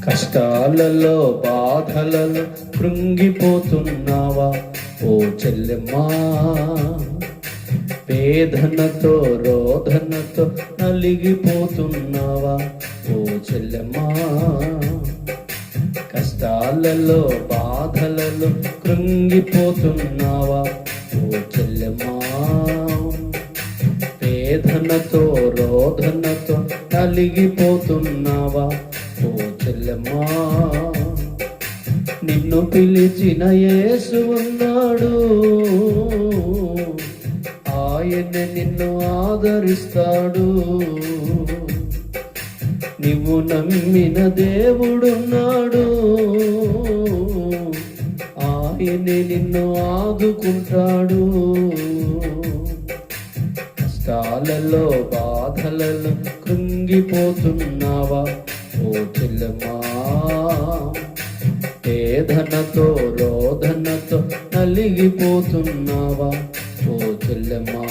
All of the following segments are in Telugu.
కష్టాలలో బాధలలో కృంగిపోతున్నావా ఓ చెల్లెమ్మా? వేదనతో రోదనతో నలిగిపోతున్నావా ఓ చెల్లెమ్మా? కష్టాలలో బాధలలో కృంగిపోతున్నావా ఓ చెల్లెమ్మా? వేదనతో రోదనతో నలిగిపోతున్నావా ఓ చెల్లెమ్మా? నిన్ను పిలిచిన యేసు ఉన్నాడు, ఆయన నిన్ను ఆదరిస్తాడు. నీవు నమ్మిన దేవుడున్నాడు, ఆయన నిన్ను ఆదుకుంటాడు. కష్టాలలో బాధలలో కృంగిపోతున్నావా ఓ చెల్లెమ్మా? వేదనతో రోదనతో నలిగిపోతున్నావా ఓ చెల్లెమ్మా?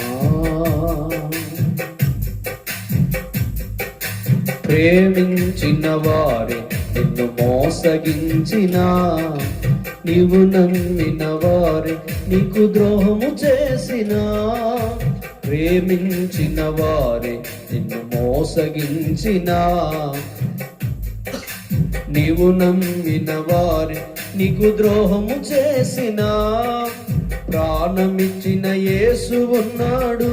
ప్రేమించిన వారి నిన్ను మోసగించినా, నీవు నమ్మిన వారి నీకు ద్రోహము చేసినా, ప్రేమించిన వారి నిన్ను మోసగించినా, నీవు నమ్మిన వారి నీకు ద్రోహము చేసినా, ప్రాణమిచ్చిన యేసు ఉన్నాడు,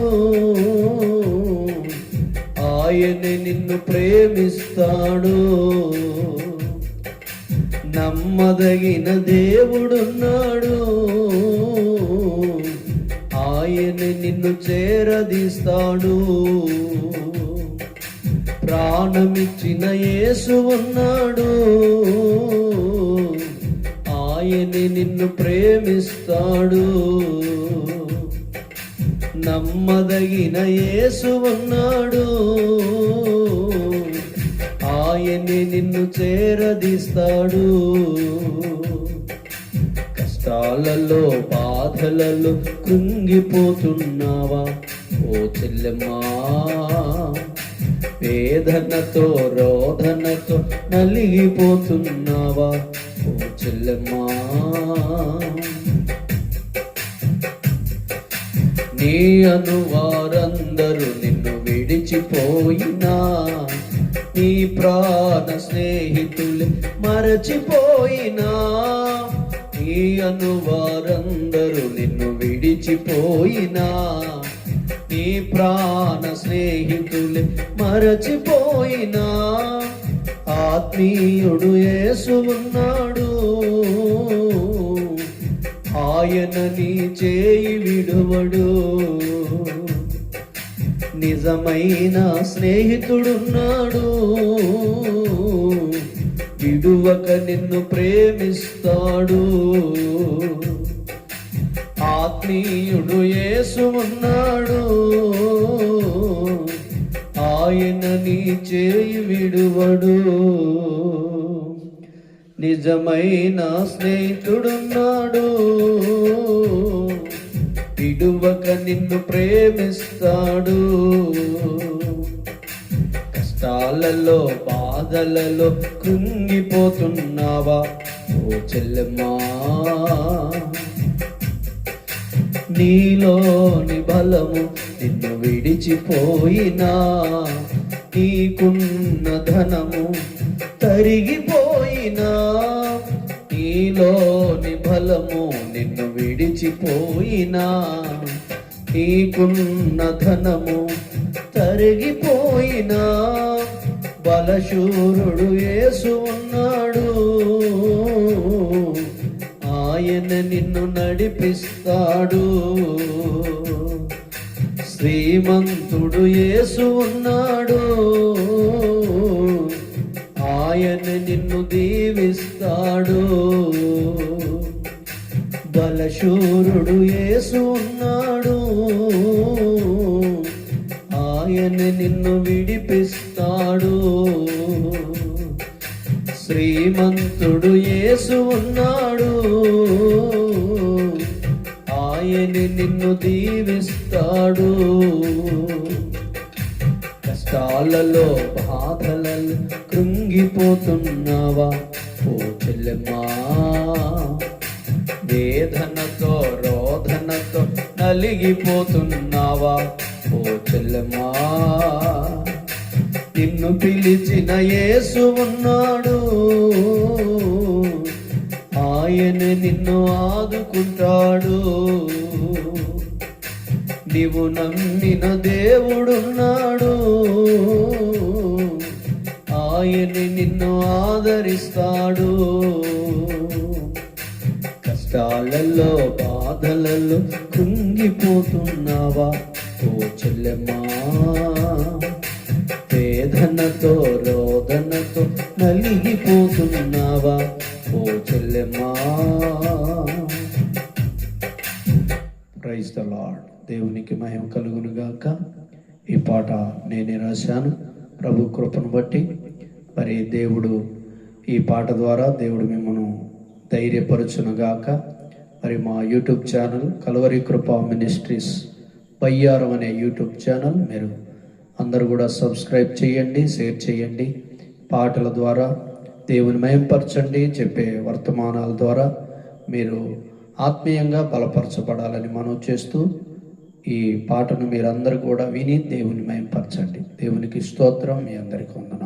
ఆయన నిన్ను ప్రేమిస్తాడు. నమ్మదగిన దేవుడున్నాడు, ఆయన నిన్ను చేరదీస్తాడు. ప్రాణమిచ్చిన యేసు ఉన్నాడు, ఆయన నిన్ను ప్రేమిస్తాడు. నమ్మదగిన యేసు ఉన్నాడు, ఆయన నిన్ను చేరదీస్తాడు. కష్టాలలో బాధలలో కృంగిపోతున్నావా ఓ చెల్లెమ్మా? వేదనతో రోదనతో నలిగిపోతున్నావా ఓ చెల్లెమ్మా? నీ అనువారందరూ నిన్ను విడిచిపోయినా, నీ ప్రాణ స్నేహితులు మరచిపోయినా, నీ అనువారందరూ నిన్ను విడిచిపోయినా, నీ ప్రాణ స్నేహితులు మరచిపోయినా, ఆత్మీయుడు యేసు ఉన్నాడు, ఆయన నీ చేయి విడువడు. నిజమైన స్నేహితుడున్నాడు, విడువక నిన్ను ప్రేమిస్తాడు. ఆత్మీయుడు యేసు ఉన్నాడు, ఆయన నీ చేయి విడువడు. నిజమైన స్నేహితుడున్నాడు, విడువక నిన్ను ప్రేమిస్తాడు. కష్టాలలో బాధలలో కృంగిపోతున్నావా ఓ చెల్లెమ్మా? నీలోని బలము నిన్ను విడిచిపోయినా, నీకున్న ధనము తరిగిపోయినా, నీలోని బలము నిన్ను విడిచిపోయినా, నీకున్న ధనము తరిగిపోయినా, బలశూరుడు యేసు ఉన్నాడు, ఆయన నిన్ను నడిపిస్తాడు. శ్రీమంతుడు యేసు ఉన్నాడు, ఆయన నిన్ను దీవిస్తాడు. బలశూరుడు యేసు ఉన్నాడు, ఆయన నిన్ను విడిపిస్తాడు. శ్రీమంతుడు యేసు ఉన్నాడు, ఆయన నిన్ను దీవిస్తాడు. కష్టాలలో బాధలలో కృంగిపోతున్నావా ఓ చెల్లెమ్మా? వేదనతో రోదనతో నలిగిపోతున్నావా ఓ చెల్లెమ్మా? నిన్ను పిలిచిన యేసు ఉన్నాడు, ఆయన నిన్ను ఆదుకుంటాడు. నీవు నమ్మిన దేవుడున్నాడు, ఆయన నిన్ను ఆదరిస్తాడు. కష్టాలలో బాధలలో కృంగిపోతున్నావా ఓ చెల్లెమ్మా? వేదనతో రోదనతో నలిగిపోతున్నావా ఓ చెల్లెమ్మా? Praise the lord. దేవునికి మహిమ కలుగును గాక. ఈ పాట నేనే రాశాను ప్రభు కృపను బట్టి. మరి దేవుడు ఈ పాట ద్వారా దేవుడు మిమ్మల్ని ధైర్యపరచును గాక. మరి మా యూట్యూబ్ ఛానల్ కల్వరి కృపా మినిస్ట్రీస్ బయ్యారం అనే యూట్యూబ్ ఛానల్ మీరు అందరూ కూడా సబ్స్క్రైబ్ చేయండి, షేర్ చేయండి. పాటల ద్వారా దేవుని మహిమపరచండి. చెప్పే వర్తమానాల ద్వారా మీరు ఆత్మీయంగా బలపరచబడాలని మనం చేస్తూ ఈ పాటను మీరందరూ కూడా విని దేవుని మహిమపరచండి. దేవునికి స్తోత్రం. మీ అందరికీ వందనాలు.